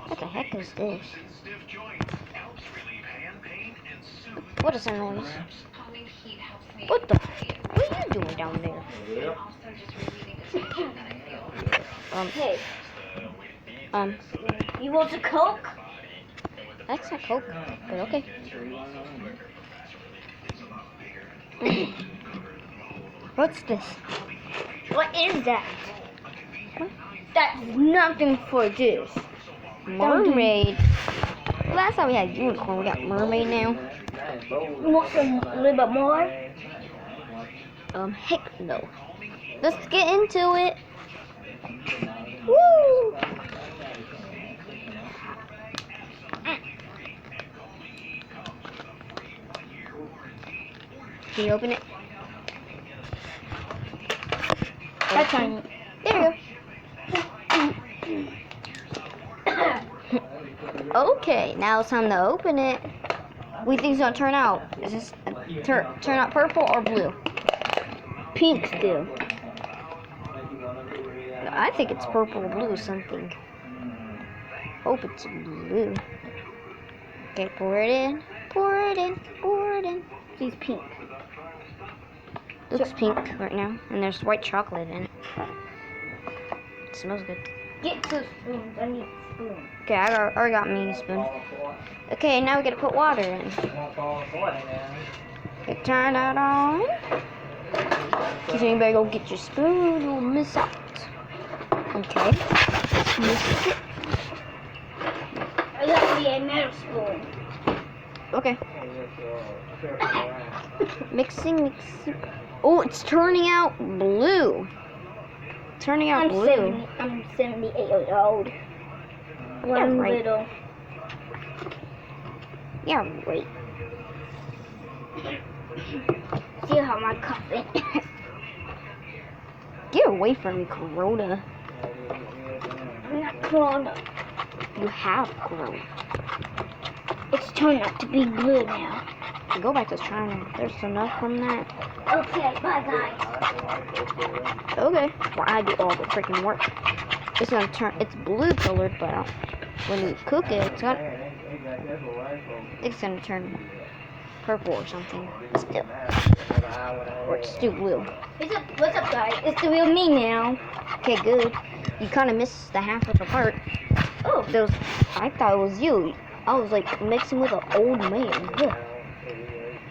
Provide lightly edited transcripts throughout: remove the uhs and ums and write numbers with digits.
What the heck is this? What is that noise? What the? What are you doing down there? Hey, Um, you want a Coke? that's not Coke, but okay. What's this? What is that? What? That's nothing for this. Mermaid. Last time we had unicorn, we got mermaid now. You want some a little bit more? Heck no. Let's get into it. Woo! Can you open it? That's fine. There you go. Okay, now it's time to open it. What do you think it's gonna turn out? Is this turn out purple or blue? Pink still. I think it's purple or blue or something. Hope it's blue. Okay, pour it in. Pour it in. Pour it in. She's pink. Looks pink right now, and there's white chocolate in it. It smells good. Get 2 spoons. I need spoons. Okay, I already got me a spoon. Okay, now we gotta put water in. Okay, turn that on. If anybody go get your spoon, you'll miss out. Okay, let's mix it. I got me a metal spoon. Okay. Mixing. Oh, it's turning out blue. Turning out blue. I'm 78 years old. One right. little. Yeah, right. See how my coffee. Get away from me, Corona. I'm not Corona. You have Corona. It's turned out to be blue now. Go back to China. There's enough from that. Okay, bye guys. Okay. Well, I do all the freaking work. It's gonna turn. It's blue colored, but when you cook it, it's gonna turn purple or something. Still, or it's still blue. What's up, guys? It's the real me now. Okay, good. You kind of missed the half of the part. Oh, I thought it was you. I was like mixing with an old man. Yeah.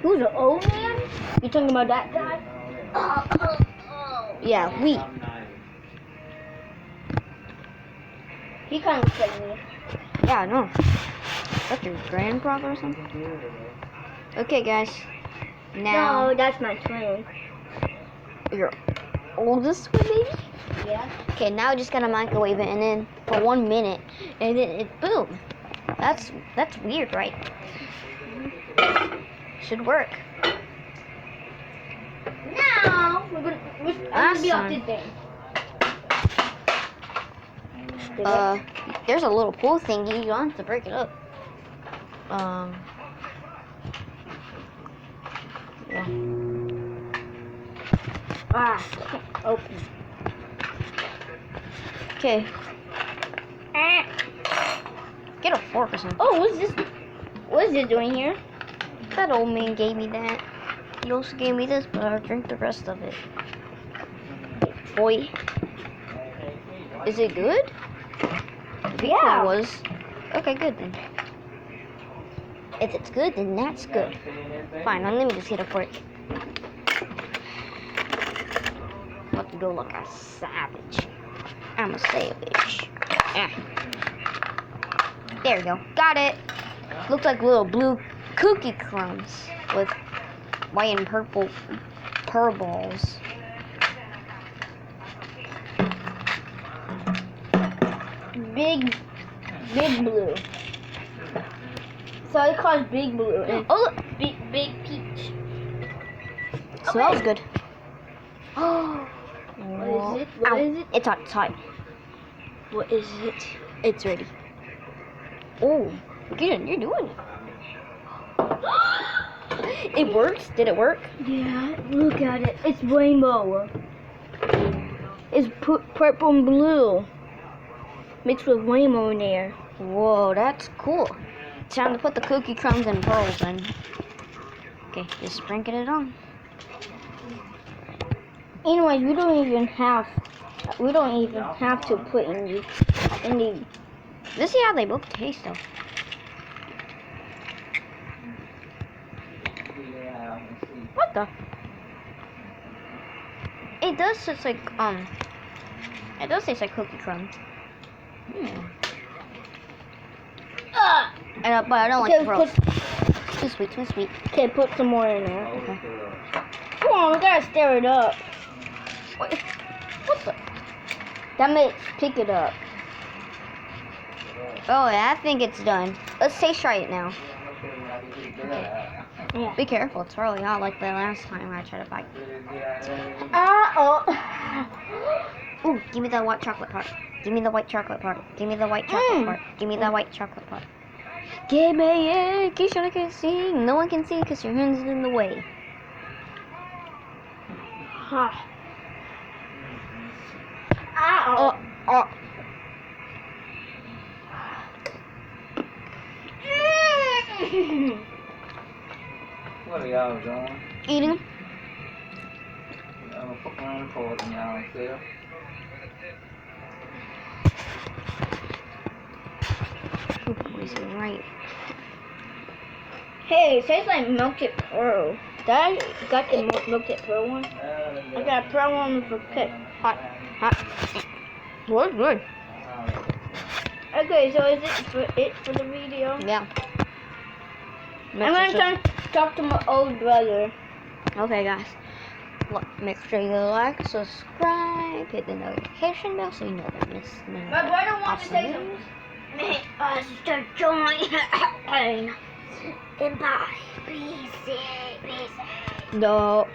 who's an old man? You talking about that guy? Oh. Yeah, we. He kind of looks like me. Yeah, I know. That's your grandfather or something? Okay, guys. Now. No, that's my twin. Your oldest one, maybe? Yeah. Okay, now I just gotta microwave it and then for 1 minute, and then it boom. That's weird, right? Should work. Now we're gonna be off this thing. There's a little pool thingy. You don't have to break it up. Yeah. Open. Okay. Get a fork or something. Oh, what's this? What is it doing here? That old man gave me that. He also gave me this, but I'll drink the rest of it. Boy. Is it good? Yeah. It was. Okay, good then. If it's good, then that's good. Fine, let me just get a fork. Let me go look a savage. I'm a savage. Yeah. There we go. Got it. Looks like little blue cookie crumbs with white and purple pearl balls. Big blue. So it calls big blue. Oh, look. Big peach. Smells good. What is it? What is it? It's hot. It's hot. What is it? It's ready. Oh, Gideon, you're doing it. It works? Did it work? Yeah, look at it. It's rainbow. It's purple and blue. Mixed with rainbow in there. Whoa, that's cool. Time to put the cookie crumbs and pearls in. Okay, just sprinkle it on. Anyways, we don't even have to put in the. Let's see how they both taste though. What the? It does taste like it does taste like cookie crumbs. But I don't like the pearls. Too sweet, too sweet. Okay, put some more in there. Okay. Come on, we gotta stir it up. What the? That makes pick it up. Oh yeah, I think it's done. Let's taste try it now. Yeah. Be careful, it's really hot like the last time I tried to bite. Ooh, give me the white chocolate part. Give me the white chocolate part. Give me the white chocolate part. Give me the white chocolate part. Give me it, Keisha can see. No one can see because your hand's in the way. Oh, oh. What are y'all doing? Eating. I'm gonna put one on the board and y'all see it. Right. Hey, it tastes like melted pearl. That got the melted pearl one. I got a pearl one for pit. Hot. Hot. Well, it's good. Okay, so is it for the video? Yeah. I'm gonna talk to my old brother. Okay, guys. Look, make sure you like, subscribe, hit the notification bell so you know that miss no. My brother wants to say something. Make us to join and bye. Peace. No.